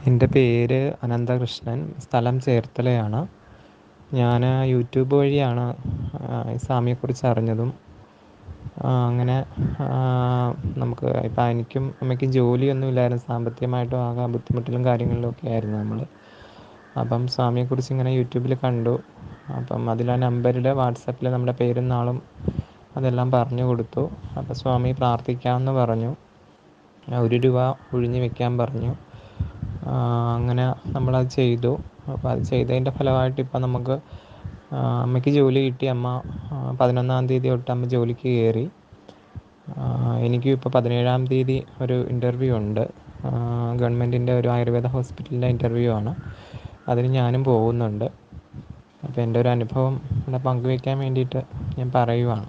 എൻ്റെ പേര് അനന്തകൃഷ്ണൻ, സ്ഥലം ചേർത്തലയാണ്. ഞാൻ യൂട്യൂബ് വഴിയാണ് ഈ സ്വാമിയെക്കുറിച്ച് അറിഞ്ഞതും അങ്ങനെ നമുക്ക് ഇപ്പം എനിക്കും അമ്മയ്ക്കും ജോലിയൊന്നും ഇല്ലായിരുന്നു. സാമ്പത്തികമായിട്ടും ആകെ ബുദ്ധിമുട്ടിലും കാര്യങ്ങളിലൊക്കെ ആയിരുന്നു നമ്മൾ. അപ്പം സ്വാമിയെക്കുറിച്ച് ഇങ്ങനെ യൂട്യൂബിൽ കണ്ടു. അപ്പം അതിൽ ആ നമ്പറിൽ വാട്സപ്പിൽ നമ്മുടെ പേരും നാളും അതെല്ലാം പറഞ്ഞു കൊടുത്തു. അപ്പോൾ സ്വാമി പ്രാർത്ഥിക്കാമെന്ന് പറഞ്ഞു. 1 രൂപ ഒഴിഞ്ഞ് വെക്കാൻ പറഞ്ഞു. അങ്ങനെ നമ്മളത് ചെയ്തു. അപ്പോൾ അത് ചെയ്തതിൻ്റെ ഫലമായിട്ട് ഇപ്പം നമുക്ക് അമ്മയ്ക്ക് ജോലി കിട്ടി. അമ്മ 11-ാം തീയതി തൊട്ട് അമ്മ ജോലിക്ക് കയറി. എനിക്കും ഇപ്പോൾ 17-ാം തീയതി ഒരു ഇൻ്റർവ്യൂ ഉണ്ട്. ഗവൺമെൻറ്റിൻ്റെ ഒരു ആയുർവേദ ഹോസ്പിറ്റലിൻ്റെ ഇൻ്റർവ്യൂ ആണ്. അതിന് ഞാനും പോകുന്നുണ്ട്. അപ്പോൾ എൻ്റെ ഒരു അനുഭവം ഇവിടെ പങ്കുവയ്ക്കാൻ വേണ്ടിയിട്ട് ഞാൻ പറയുവാണ്.